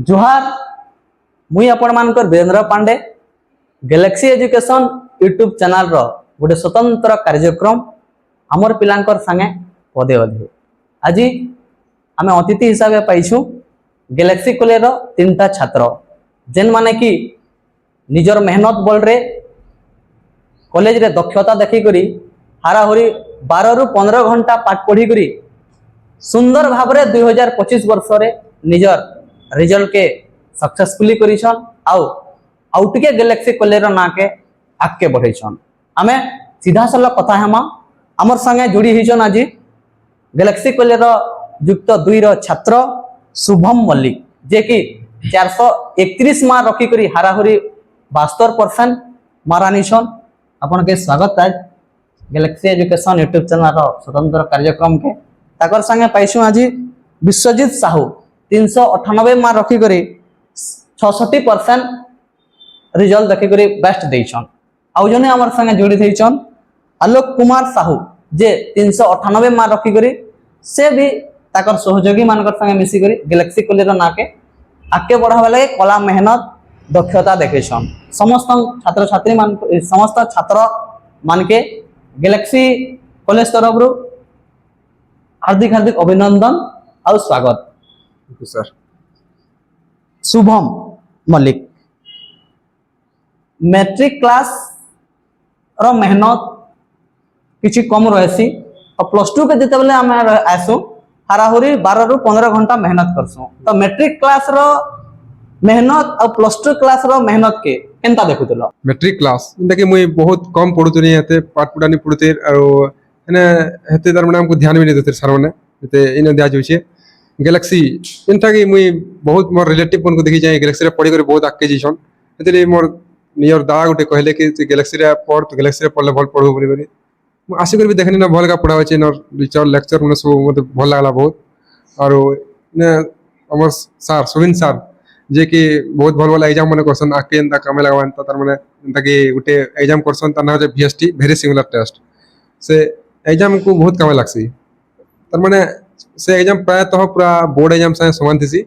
जुहार मुई आपण मानकर Virendra Pandey galaxy education YouTube channel रो गोटे स्वतंत्र कार्यक्रम आमर पिलांकर संगे पदे अधे आज आम अतिथि हिसाब से पाइछू गैलेक्सी कॉलेज रो 3टा छात्र जेन माने कि निजर मेहनत बल रे कॉलेज रे दक्षता देखी करी हाराहुरी 12 रु 15 घंटा पाठ पढ़ी करी सुंदर भाव रे 2025 वर्ष रे निजर रिजल्ट के सक्सेसफुली करिछन आउ टिके गैलेक्सी कॉलेज रो ना के आगे बढ़ेछन आमे सीधा सला कथा हेमा हमर संगे जुड़ी हिजन आज गैलेक्सी कॉलेज रो युक्त 2 रो छात्र शुभम मल्लिक जे कि 431 मार्क रखी करी हाराहुरी 72% मारानिछन आपन के स्वागत है गैलेक्सी एजुकेशन यूट्यूब चैनल रो स्वतंत्र कार्यक्रम के ताकर संगे पाइछु आज विश्वजीत साहू 398 मार्क रखी करी 66% रिजल्ट देखि करी बेस्ट देइछन आउ जने हमर संगे जोड़ी देइछन आलोक कुमार साहू जे 398 मार्क रखी करी से भी ताकर सहयोगी मानकर संगे मिसी करी गैलेक्सी कॉलेज रो ना के आके बढ़ावा लगे कला मेहनत दक्षता देखेछन समस्त छात्र छात्री मान समस्त छात्र मान के गैलेक्सी कॉलेज तरफ रो हार्दिक हार्दिक अभिनंदन और स्वागत sir. Shubham Mallick matric class रो मेहनत किछि कम रहसी और प्लस 2 के जते बेले हम आसु हाराहुरी 12 रु 15 घंटा मेहनत करसु तो मैट्रिक क्लास रो मेहनत और प्लस 2 क्लास रो मेहनत के केनता देखुतलो मैट्रिक क्लास इंदा के मुई बहुत कम पढुतनी हेते पाठ पुडानी पढुते और एने हेते तार माने हमको ध्यान भी नहीं देते सर माने हेते इने दिया जोछे गैलेक्सी इनता के मुई बहुत मोर रिलेटिव कोन को देखि जाय गैलेक्सी रे पढी करे बहुत आके जिसन हेते मोर नियर दा गुटे कहले कि तू गैलेक्सी रे पढ़ तो गैलेक्सी रे पढ़ले भल पढू बोली करे मु आशा कर भी देखनी ना भल का पढ़ावे छै न टीचर लेक्चर मने सब मते भल लागला बहुत और ने हमर सर सुविन सर जे कि बहुत भल भल एग्जाम माने करसन आके एंता कामे लगावन त तार माने एंता कि गुटे एग्जाम करसन त ना जे वीएसटी वेरी सिमिलर टेस्ट से एग्जाम को बहुत कामे लागसी तार माने से एग्जाम प्रायतः पूरा बोर्ड एग्जाम से समान थीसी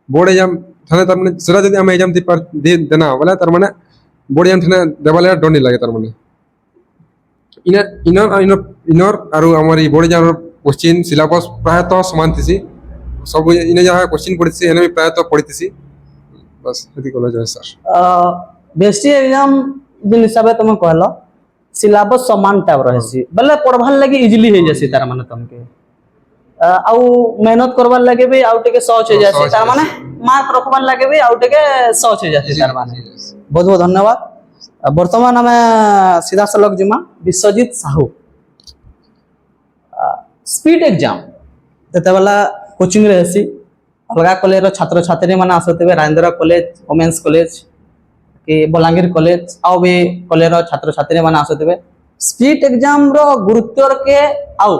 बोर्ड एग्जाम थाने तार माने सरा जदी हम एग्जाम दे देना वाला तार माने बोर्ड एग्जाम थाने देवाले डर नहीं लागे तार माने इनर आरो हमर बोर्ड एग्जाम क्वेश्चन सिलेबस प्रायतः समान थीसी सब इने जहाँ क्वेश्चन पढ़ीसी एने भी प्रायतः पढ़ीसी बस यदि कॉलेज है सर बेस्टी एग्जाम जिन हिसाब तुम कहलो सिलेबस समान टाइप रहसी बल्ले पढ़वार लगी इजीली हो जैसी तार माने तुमके आउ मेहनत करवार लगे भी आउ टिके सहज हो जासी तार माने मार्क रखवार लगे भी आउ टिके सहज हो जासी तार माने बहुत बहुत धन्यवाद वर्तमान हमें सीधा सलग जिमा विश्वजीत साहू स्पीड एग्जाम जते वाला कोचिंग रहसी अलगा कॉलेज रो छात्र छात्री माने आसतबे राजेंद्र कॉलेज वोमेन्स कॉलेज कि बलांगीर कॉलेज आउ भी कॉलेज रो छात्र छात्री माने आसतबे स्पीड एग्जाम रो गुरुत्व के आउ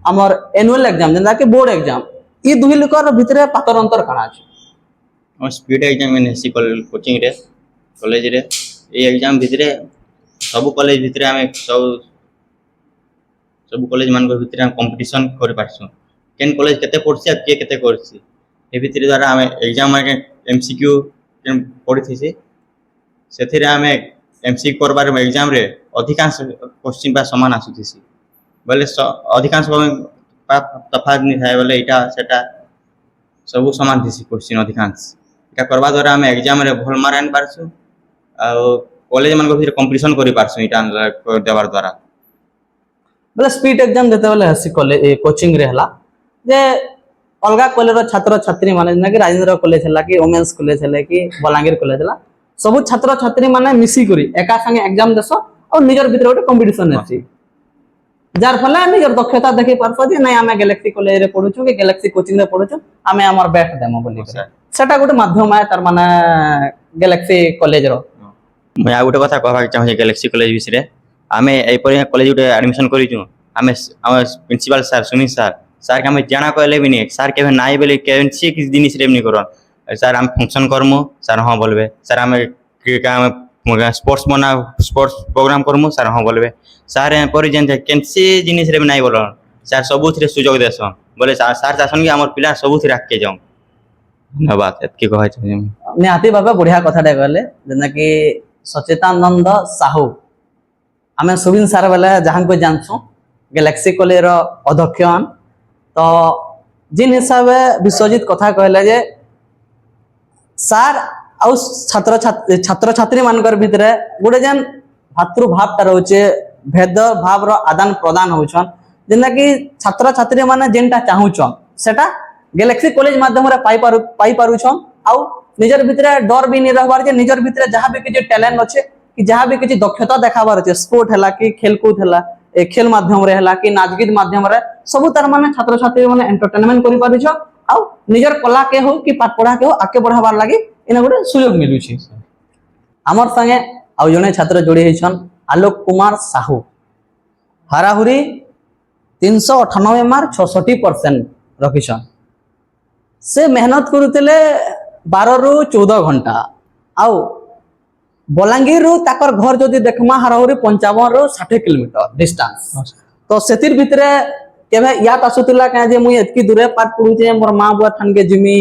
हमर एनुअल एग्जाम जेना कि बोर्ड एग्जाम ई दुही लकर भितरे पातर अंतर काना छै हम स्पीड एग्जाम में नेसी कोचिंग रे कॉलेज रे ए एग्जाम भितरे सब कॉलेज भितरे हम सब कॉलेज मान को भितरे हम कंपटीशन कर पाछू केन कॉलेज केते पढ़सी आ के केते करसी ए भितरे द्वारा हम एग्जाम में एमसीक्यू पढ़ी थी सेथिरे हम एमसीक्यू करबार एग्जाम रे अधिकांश क्वेश्चन बा समान आसुथीसी बोले अधिकांश तफात नहीं थाए बोले इटा सेटा सब समान थीसी क्वेश्चन अधिकांश इटा करबा द्वारा हम एग्जाम रे भल मार्क आन पारसु आ कॉलेज मान को फिर कंपटीशन करि पारसु इटा देवार द्वारा बोले स्पीड एग्जाम देते बेले हसी कॉलेज कोचिंग रे हला जे अलगा कॉलेज रो छात्र छात्री माने ना कि राजेंद्र कॉलेज हला कि वोमेन्स कॉलेज हला कि बलांगीर कॉलेज हला सब छात्र छात्री माने मिसी करी एका संगे एग्जाम देसो और निजर भीतर गोटे कंपटीशन हेसी जार फले निजर दक्षता देखि पारसो जे नै हमें गैलेक्सी कॉलेज रे पढुछु कि गैलेक्सी कोचिंग रे पढुछु हमें हमर बेस्ट देमो बोली सेटा गोटे माध्यम है तार माने गैलेक्सी कॉलेज रो मैं आ गोटे कथा कहबा चाहू गैलेक्सी कॉलेज विषय आमे एपर कॉलेज गोटे एडमिशन करिछु आमे हमर प्रिंसिपल सर सुनील सर के हमें जाना कहले भी नहीं सर के नाई बोले कैसे किस दिन से नहीं करो सर हम फंक्शन करमु सर हाँ बोलबे सर हमें स्पोर्ट्स बना स्पोर्ट्स प्रोग्राम करमु सर हाँ बोलबे सर पर जेन कैसे जिनिस रे नहीं बोल सर सबुथिरे सुजोग देसन बोले सर चाहसन कि हमर पिला सबुथिरे आके जाऊ ଧନ୍ୟବାଦ ଏତିକି କହିବା ଚାହୁଁଛି ମୁଁ। ନିହାତି ଭାବେ ବଢିଆ କଥାଟେ କହିଲେ ଯେନ୍ତାକି ସଚିତାନନ୍ଦ ସାହୁ ଆମେ ସୁବିନ ସାର୍ ବେଲେ ଯାହାଙ୍କୁ ଜାଣିଛୁ ଗ୍ୟାଲେକ୍ସି କଲେଜର ଅଧ୍ୟକ୍ଷ ତ जिन हिसाब विश्वजित कथा कहले जे सार आउ छात्र छात्री मानकर भितरे गोटे जेन भातृभाव ता रोचे भेद भाव रो आदान प्रदान होछन जेना कि छात्र छात्री माने जेनटा चाहूछन सेटा गैलेक्सी कॉलेज माध्यम रे पाई पारुछन आउ निजर भितरे डर भी नहीं रहबार जे निजर भितरे जहां भी किछि टैलेंट अछि कि जहां भी किछि दक्षता देखाबार अछि स्पोर्ट हला कि खेलकूद हला ए खेल माध्यम रे हला कि नाचगीत माध्यम रे सब तार माने छात्र छात्री माने एंटरटेनमेंट करि पारुछ आउ निजर कला के हो कि पाठ पढ़ा के हो आके बढ़ाबार लागि इना गोटे सुयोग मिलुछि हमर संगे आउ जने छात्र जोड़ी हेछन आलोक कुमार साहू हाराहुरी 398 मार्क 66% रखिछन से मेहनत करुतिले 12 रु 14 घंटा आउ बलांगीर रु ताकर घर जदि देखमा हाराहुरी 55 रु 60 किलोमीटर डिस्टेंस तो सेतिर भितरे केबे याद आसुतिला का जे मुई एतकी दूरे पाठ पढुचे मोर मां बुआ ठान के जिमी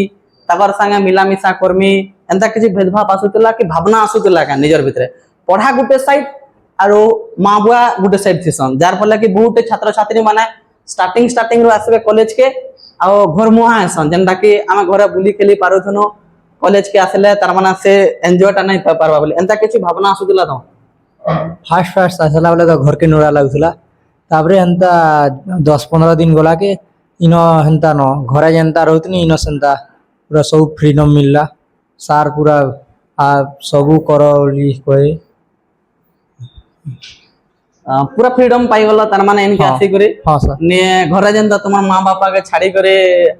ताकर संगे मिला मिसा करमी एंता किछि भेदभाव आसुतिला कि भावना आसुतिला का निजर भितरे पढ़ा गुटे साइड आरो मां बुआ गुटे साइड थिसन जार फले कि बहुत छात्र छात्री माने स्टार्टिंग रु आसबे कॉलेज के आ घर मुहा हसन जेनटा कि आमे घरे बुली खेली पारुथनो कॉलेज के आसले तार माने से एन्जॉय टा नहीं प पारबा बोली एंता किछि भावना आसुतिला तो फास्ट आसला बेले तो घर के नोरा लागुला तापरे एंता 10-15 दिन गला के इनो हेंता न घरे जेंता रहतनी इनो सेंता पूरा सब फ्रीडम मिलला सार पूरा सबू करली कोई पूरा फ्रीडम पाई गला तार माने इनके हाँ। आसी करे हां सर ने घरे जेंता तुम मां बापा के छाड़ी करे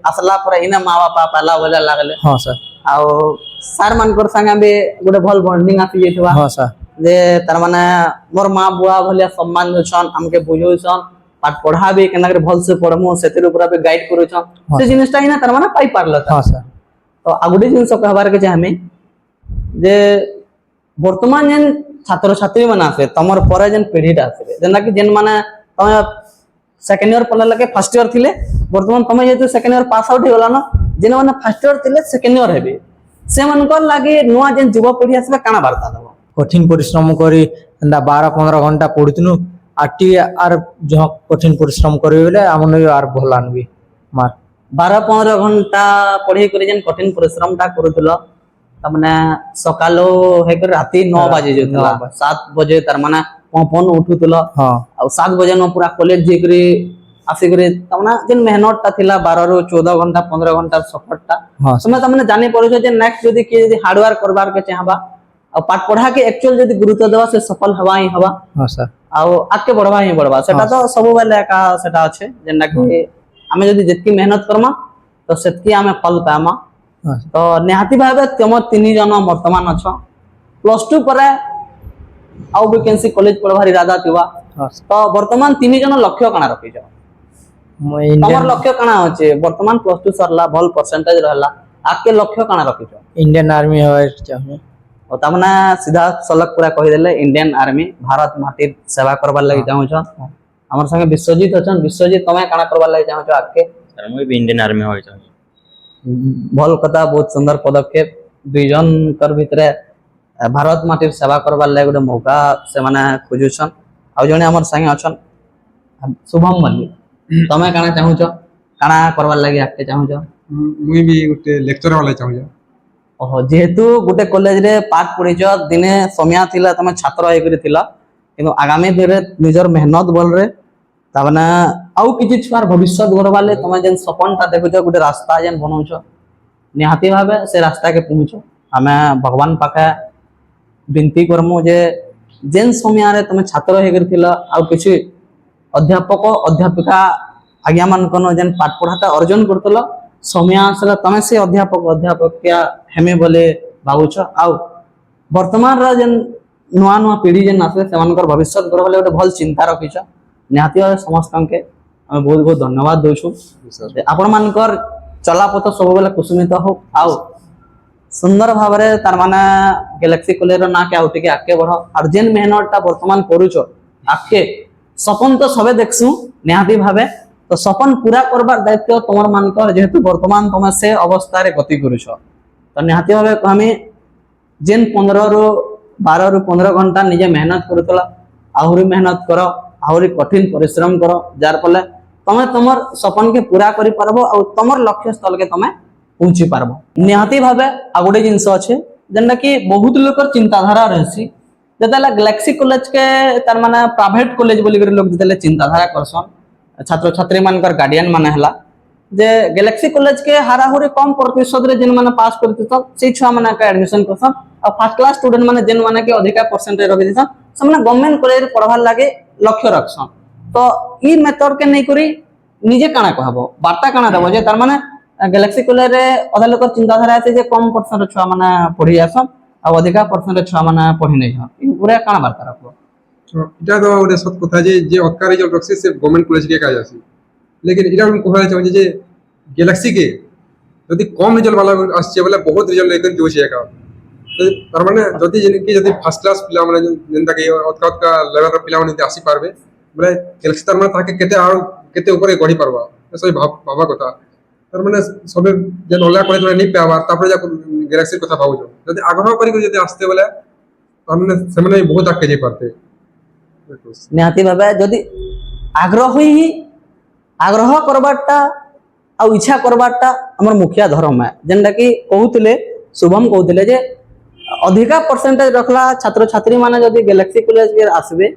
आसला पर इना मां बापा पहला बोले लागले हां सर आउ सार मानकर संगे भी गोटे भल बॉन्डिंग आसी जेतवा हां सर जे तार माने मोर मां बुआ भलिया सम्मान दछन हमके बुझौछन पाठ पढ़ा भी केना करे भल से पढ़मु सेतिर ऊपर भी गाइड करूछन से जिनिसटा इना तार माने पाई पारला हां सर तो आगुडी जिनिस कहबार के चाहे जे वर्तमान जेन छात्र छात्री माने आसे तमर परे जेन पीढ़ीटा आसे जेना कि जेन माने तमे सेकेंड ईयर पढ़ला लगे फर्स्ट ईयर थिले वर्तमान तमे जेतु सेकेंड ईयर पास आउट होला न जेन माने फर्स्ट ईयर थिले सेकेंड ईयर हेबे से मानकर लागि नुवा जेन युवा पीढ़ी आसे काना वार्ता दबो कठिन परिश्रम करी एंता 12-15 घंटा पढ़ुतनु आटी आर जो कठिन परिश्रम करी बेले हमन आर भलान भी मार 12-15 घंटा पढ़ी करे जेन कठिन परिश्रम टा करूथलो तमने सकालो हेकर राती 9 बजे जोतला 7 बजे तार माने पपन उठुतलो हां आ 7 बजे न पूरा कॉलेज जेकरी आसी करे तमना जेन मेहनत ता थिला 12 रु 14 घंटा 15 घंटा सफर ता हां समय तमने जानि पड़ो जे नेक्स्ट जदी के जदी हार्ड वर्क करबार के चाहबा आ पाठ पढ़ा के एक्चुअल जदी गुरुत्व देवा से सफल हवा ही हवा हां सर आ आके बढ़वा ही बढ़वा सेटा तो सब बेले का सेटा আছে जेना कि आमे जदी जतकी मेहनत करमा तो सेतकी आमे फल पामा हां तो निहाती भाबे तुम 3 जन वर्तमान अछ +2 परे आउ वैकेंसी कॉलेज पढ़वार इरादा थिवा हां तो वर्तमान 3 जन लक्ष्य काना रखिछ मैं तमर इंडियन लक्ष्य काना होचे वर्तमान +2 सरला भल परसेंटेज रहला आके लक्ष्य काना रखिछ इंडियन आर्मी होय चाहिए और तमना सीधा सलक पूरा कहि देले इंडियन आर्मी भारत माटीर सेवा करबार लागि चाहू छ हमर संगे विश्वजीत अछन विश्वजीत तमे काना करबार लागि चाहू छ आके सर मुई भी इंडियन आर्मी होय चाहूँ भल कथा बहुत सुंदर पदक्षेप दुई जन कर भितरे भारत माटीर सेवा करबार लागि गोटे मौका से माने खोजुछन आ जने हमर संगे अछन शुभम मल्लिक तमे काना चाहू छ काना करबार लागि आके चाहू छ मुई भी गोटे लेक्चर वाला चाहूँ ओहो जेहेतु गोटे कॉलेज रे पाठ पढ़िछ दिने समय थिला तमे छात्र हेकरी थिला किंतु आगामी दिने निजर मेहनत बल रे ताबना आउ किछि छुआर भविष्य गरबाले तमे जेन सपनटा देखुछ गोटे रास्ता जेन बनौछ निहाती भाबे से रास्ता के पहुँचो हमें भगवान पाखे विनती करमु जे जेन समय रे तमे छात्र हेकरी थिला आउ किछि अध्यापक अध्यापिका आज्ञा मान कोन जेन पाठ पढ़ाता अर्जन करतलो समय आसला तमे से अध्यापक अध्यापकिया हेमे बोले भाबुछ आउ वर्तमान रा जेन नुआ नुआ पीढ़ी जेन आसे सेमानकर भविष्य गरबाले गोटे भल चिंता रखिछ निहाती भाबे समस्त के हम बहुत बहुत धन्यवाद दोछु आपण मानकर चला पथ सब बेले कुसुमित हो आउ सुंदर भाबरे तार माने गैलेक्सी कॉलेज रो ना के आउ टिके आके बढ़ो और जेन मेहनत ता वर्तमान करूछो आके सपन तो सबे देखसु निहाती भाबे तो सपन पूरा करबार दायित्व तुम मानकर जेहेतु वर्तमान तुम से अवस्था गति करुछ तो निहाती भावे कहमी जेन 15 रु 12 रु 15 घंटा निजे मेहनत करुतला आहुरी मेहनत कर आहुरी कठिन परिश्रम कर जार फल तमें तुमर सपन के पूरा करि पारबो और तुमर लक्ष्य स्थल के तमें पहुंची पारबो निहाती भावे आ गोटे जिनस अच्छे जेनटा कि बहुत लोकर चिंताधारा रहसी जतला गैलेक्सी कॉलेज के तार माने प्राइवेट कॉलेज बोली कर लोग जतले चिंताधारा करसन छात्र छात्री मानकर गार्डियन माने हला जे गैलेक्सी कॉलेज के हाराहुरी कम प्रतिशत रे जेन माने पास करतिसन से छुआ माने का एडमिशन करसन और फर्स्ट क्लास स्टूडेंट माने जेन माने के अधिका परसेंटेज रखि दिसन से माने गवर्नमेंट कॉलेज रे पढ़वार लागे लक्ष्य रखसन तो ई मेथड के नै करी निजे काना कहबो वार्ता काना देबो जे तार माने गैलेक्सी कॉलेज रे अधा लोक चिंताधारा আছে যে कम परसेंट छुआ माने पढ़ी आसन और अधिका परसेंट छुआ माने पढ़ी नै हन ई पूरा काना वार्ता रखबो এটা তো ওটা সত্য কথা যে যে অক্কা রেজাল্ট রাখছে সে গভর্নমেন্ট কলেজ কে কাজ আছে लेकिन এটা আমি কোথায় চাই যে গ্যালাক্সি কে যদি কম রেজাল্ট वाला আসছে বলে বহুত রেজাল্ট লেকিন দিউছে একা তার মানে যদি কি যদি ফার্স্ট ক্লাস পিলা মানে যেনটা কি অক্কা অক্কা লেভেলর পিলা মানে আসি পারবে বলে গ্যালাক্সি তার মানে তাকে কেতে আর কেতে উপরে গড়ি পারবা সব ভাবা কথা তার মানে সবে যে অনলাইন কলেজ মানে নি পাবা তারপরে যা গ্যালাক্সির কথা ভাবুছো যদি আগ্রহ করি যদি আসতে বলে তার মানে সেমানে বহুত আগে যাই পারতে निहाती भावे जदि आग्रह करबाटा आ इच्छा करबाटा हमर मुखिया धर्म है जेनटा कि कहउतले शुभम कहउतले जे अधिका परसेंटेज रखला छात्र छात्री माने जदि गैलेक्सी कॉलेज के आसबे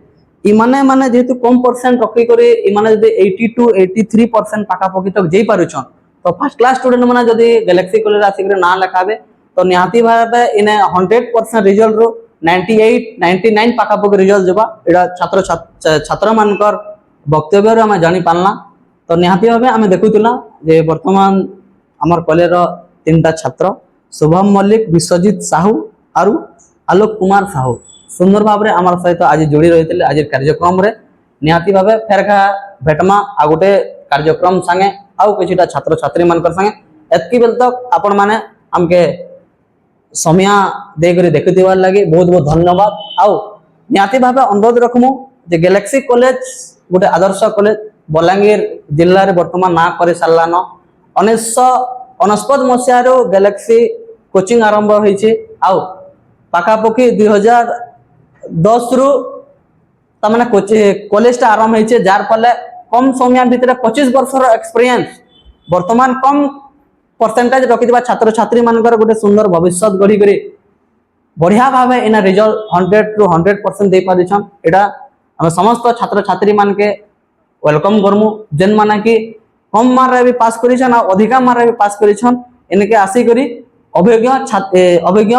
इ माने जेहेतु कम परसेंट रखी करे इ माने जदि 80 टू 83% पाका पकी तक जेई पारुछन तो फर्स्ट क्लास स्टूडेंट माने जदि गैलेक्सी कॉलेज आसिक ना लिखाबे तो निहाती भावे इने 100% रिजल्ट रो 98 99 पाखापाखि रिजल्ट जबा एडा छात्र मानकर वक्तव्य रे हमें जानी पारला तो निहाती भावे हमें देखुतला जे वर्तमान हमर कॉलेज रो तीनटा छात्र शुभम मल्लिक विश्वजीत साहू आरु आलोक कुमार साहू सुंदर भाव रे हमर सहित आज जोड़ी रहितले आज कार्यक्रम रे निहाती भावे फेरका भेटमा आ गोटे कार्यक्रम संगे आउ किछिटा छात्र छात्री मानकर संगे एतकी बेल तक आपण माने हमके समय देकर देखुथिबार लगी बहुत बहुत धन्यवाद आउ निहाती भावे अनुरोध रखमु जे गैलेक्सी कॉलेज गोटे आदर्श कॉलेज बलांगीर जिल्ला रे वर्तमान ना करे सारलान 1969 मसिया रो गैलेक्सी कोचिंग आरंभ होईचे आउ पाखापाखि 2010 रु तमने कॉलेज टा आरंभ होईचे जार फले कम समय भितर 25 वर्ष रो एक्सपीरियंस वर्तमान कम परसेंटेज रखिथिबा छात्र छात्री मानकर गोटे सुंदर भविष्य गढ़ी करी बढ़िया भावे इना रिजल्ट 100 टू 100% दे पादिछन एटा हम समस्त छात्र छात्री मान के वेलकम करमु जेन माने कि कम मार्क रे भी पास करिछन आ अधिका मार्क रे भी पास करिछन इनके आसी करी अभिज्ञ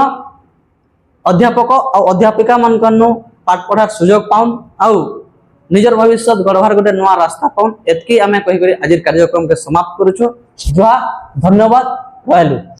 अध्यापक और अध्यापिका मानकनु पाठ पढ़ार सुयोग पाउन आउ निजर भविष्य गढ़वार गोटे नया रास्ता पाउन एतकी आमे कहि करी आज कार्यक्रम के समाप्त करूछु जुहा धन्यवाद रहलु।